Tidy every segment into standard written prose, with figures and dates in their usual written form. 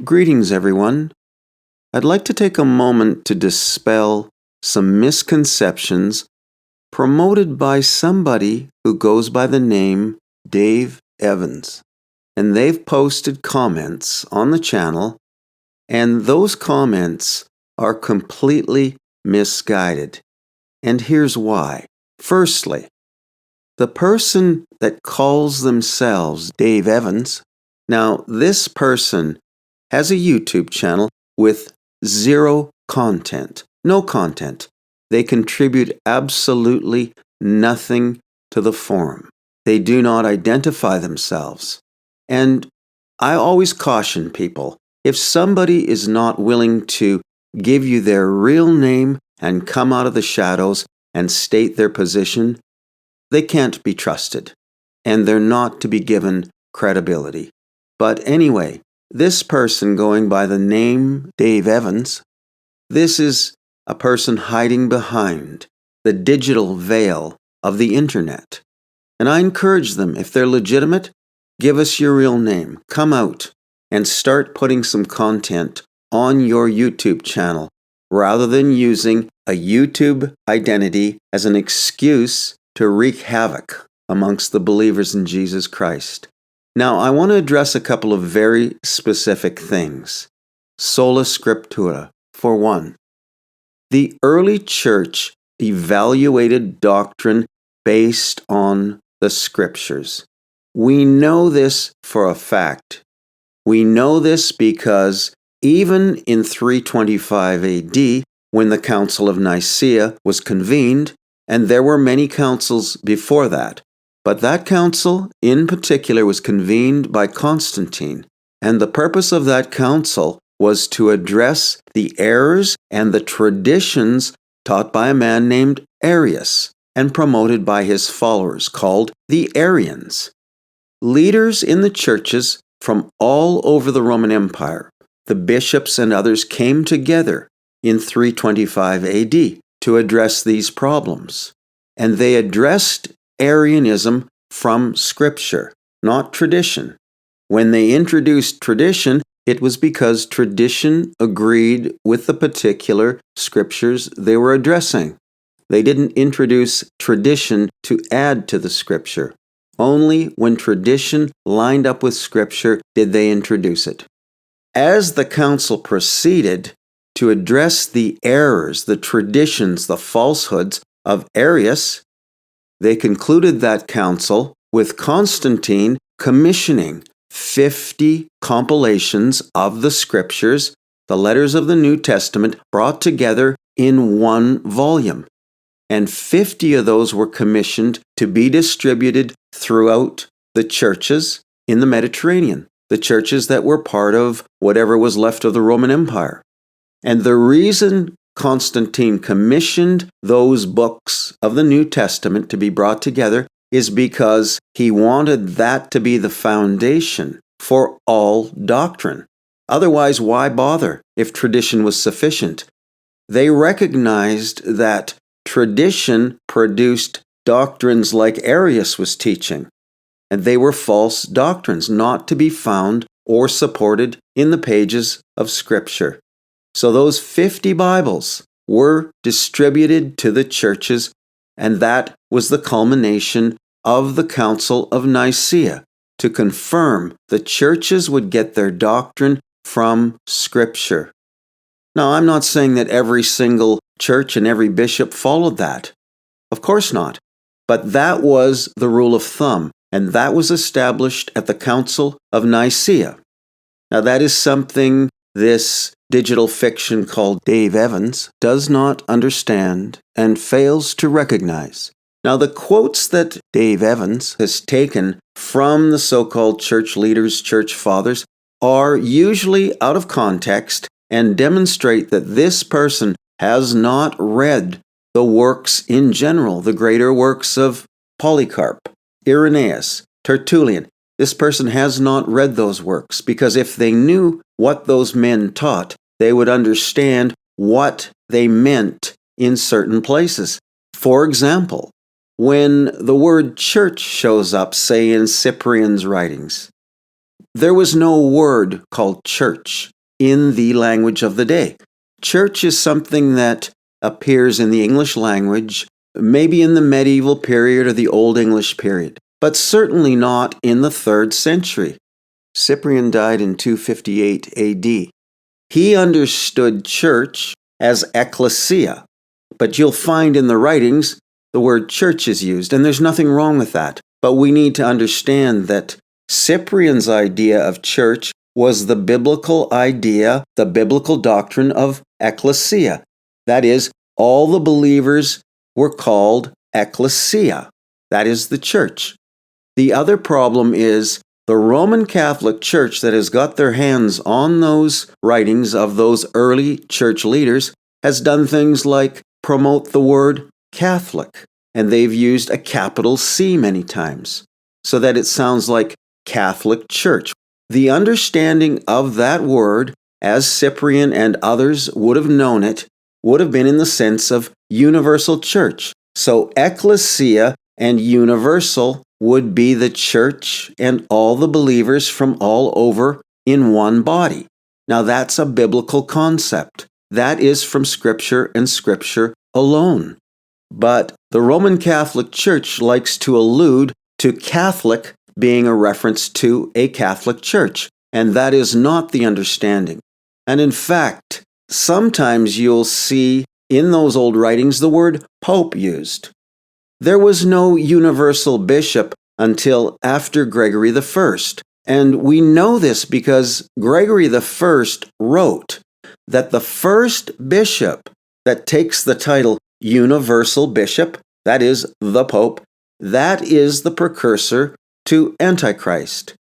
Greetings, everyone. I'd like to take a moment to dispel some misconceptions promoted by somebody who goes by the name Dave Evans. And they've posted comments on the channel, and those comments are completely misguided. And here's why. Firstly, the person that calls themselves Dave Evans, now this person has a YouTube channel with zero content, no content. They contribute absolutely nothing to the forum. They do not identify themselves. And I always caution people, if somebody is not willing to give you their real name and come out of the shadows and state their position, they can't be trusted, and they're not to be given credibility. But anyway, this person going by the name Dave Evans, this is a person hiding behind the digital veil of the internet. And I encourage them, if they're legitimate, give us your real name, come out, and start putting some content on your YouTube channel, rather than using a YouTube identity as an excuse to wreak havoc amongst the believers in Jesus Christ. Now, I want to address a couple of very specific things. Sola Scriptura, for one. The early church evaluated doctrine based on the Scriptures. We know this for a fact. We know this because even in 325 AD, when the Council of Nicaea was convened, and there were many councils before that, but that council in particular was convened by Constantine, and the purpose of that council was to address the errors and the traditions taught by a man named Arius and promoted by his followers, called the Arians. Leaders in the churches from all over the Roman Empire, the bishops and others, came together in 325 AD to address these problems. And they addressed Arianism from Scripture, not tradition. When they introduced tradition, it was because tradition agreed with the particular Scriptures they were addressing. They didn't introduce tradition to add to the Scripture. Only when tradition lined up with Scripture did they introduce it. As the council proceeded to address the errors, the traditions, the falsehoods of Arius, they concluded that council with Constantine commissioning 50 compilations of the Scriptures, the letters of the New Testament, brought together in one volume. And 50 of those were commissioned to be distributed throughout the churches in the Mediterranean, the churches that were part of whatever was left of the Roman Empire. And the reason Constantine commissioned those books of the New Testament to be brought together is because he wanted that to be the foundation for all doctrine. Otherwise, why bother if tradition was sufficient? They recognized that tradition produced doctrines like Arius was teaching, and they were false doctrines, not to be found or supported in the pages of Scripture. So those 50 Bibles were distributed to the churches, and that was the culmination of the Council of Nicaea, to confirm the churches would get their doctrine from Scripture. Now, I'm not saying that every single church and every bishop followed that. Of course not. But that was the rule of thumb, and that was established at the Council of Nicaea. Now, that is something this digital fiction called Dave Evans does not understand and fails to recognize. Now, the quotes that Dave Evans has taken from the so-called church leaders, church fathers, are usually out of context and demonstrate that this person has not read the works in general, the greater works of Polycarp, Irenaeus, Tertullian. This person has not read those works, because if they knew what those men taught, they would understand what they meant in certain places. For example, when the word church shows up, say in Cyprian's writings, there was no word called church in the language of the day. Church is something that appears in the English language, maybe in the medieval period or the Old English period, but certainly not in the 3rd century. Cyprian died in 258 AD. He understood church as ecclesia, but you'll find in the writings the word church is used, and there's nothing wrong with that. But we need to understand that Cyprian's idea of church was the biblical idea, the biblical doctrine of ecclesia. That is, all the believers were called ecclesia. That is the church. The other problem is the Roman Catholic Church that has got their hands on those writings of those early church leaders has done things like promote the word Catholic, and they've used a capital C many times, so that it sounds like Catholic Church. The understanding of that word, as Cyprian and others would have known it, would have been in the sense of universal church. So ecclesia and universal would be the church and all the believers from all over in one body. Now that's a biblical concept. That is from Scripture and Scripture alone. But the Roman Catholic Church likes to allude to Catholic being a reference to a Catholic church, and that is not the understanding. And in fact, sometimes you'll see in those old writings the word Pope used. There was no universal bishop until after Gregory I, and we know this because Gregory I wrote that the first bishop that takes the title universal bishop, that is, the Pope, that is the precursor to Antichrist.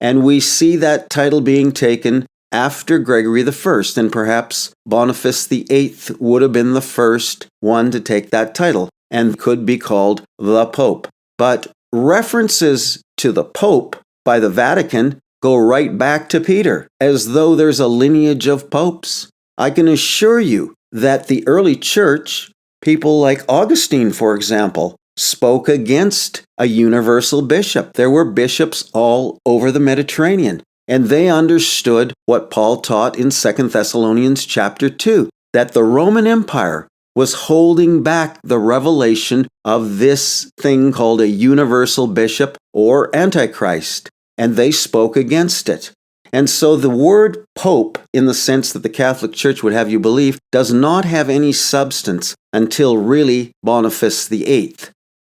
And we see that title being taken after Gregory I, and perhaps Boniface VIII would have been the first one to take that title and could be called the Pope. But references to the Pope by the Vatican go right back to Peter, as though there's a lineage of popes. I can assure you that the early church, people like Augustine, for example, spoke against a universal bishop. There were bishops all over the Mediterranean, and they understood what Paul taught in 2 Thessalonians chapter 2, that the Roman Empire was holding back the revelation of this thing called a universal bishop or Antichrist, and they spoke against it. And so the word Pope, in the sense that the Catholic Church would have you believe, does not have any substance until really Boniface VIII.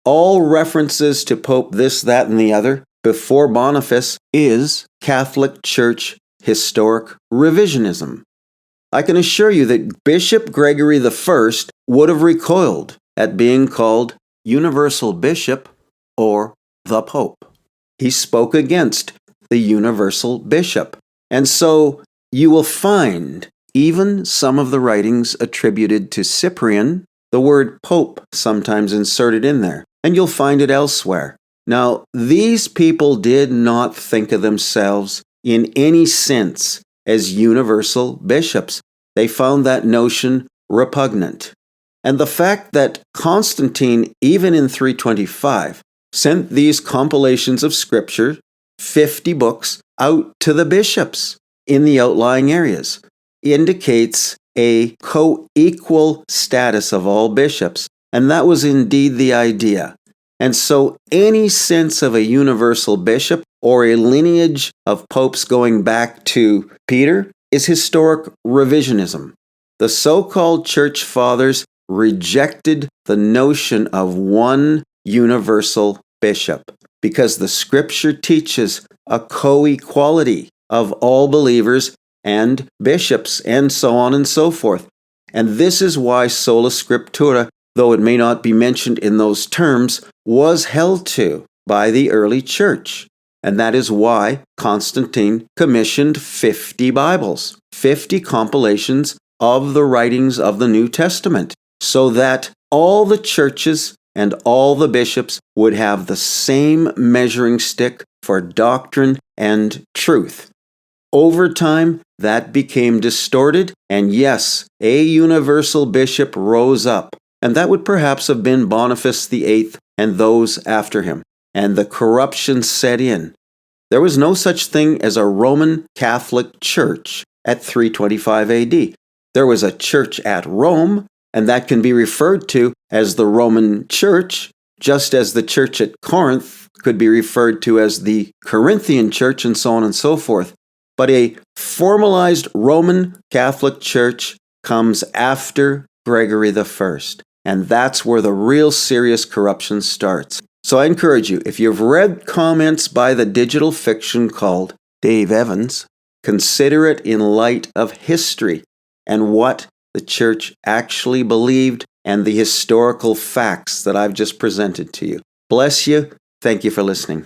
All references to Pope this, that, and the other before Boniface is Catholic Church historic revisionism. I can assure you that Bishop Gregory I would have recoiled at being called universal bishop or the Pope. He spoke against the universal bishop. And so you will find even some of the writings attributed to Cyprian, the word Pope sometimes inserted in there, and you'll find it elsewhere. Now, these people did not think of themselves in any sense as universal bishops. They found that notion repugnant. And the fact that Constantine, even in 325, sent these compilations of Scripture, 50 books, out to the bishops in the outlying areas indicates a co-equal status of all bishops, and that was indeed the idea. And so any sense of a universal bishop or a lineage of popes going back to Peter is historic revisionism. The so-called church fathers rejected the notion of one universal bishop because the Scripture teaches a co-equality of all believers and bishops and so on and so forth. And this is why sola scriptura, though it may not be mentioned in those terms, was held to by the early church. And that is why Constantine commissioned 50 Bibles, 50 compilations of the writings of the New Testament, so that all the churches and all the bishops would have the same measuring stick for doctrine and truth. Over time, that became distorted, and yes, a universal bishop rose up, and that would perhaps have been Boniface VIII and those after him, and the corruption set in. There was no such thing as a Roman Catholic Church at 325 AD. There was a church at Rome, and that can be referred to as the Roman Church, just as the church at Corinth could be referred to as the Corinthian Church, and so on and so forth. But a formalized Roman Catholic Church comes after Gregory I, and that's where the real serious corruption starts. So I encourage you, if you've read comments by the digital fiction called Dave Evans, consider it in light of history and what the church actually believed and the historical facts that I've just presented to you. Bless you. Thank you for listening.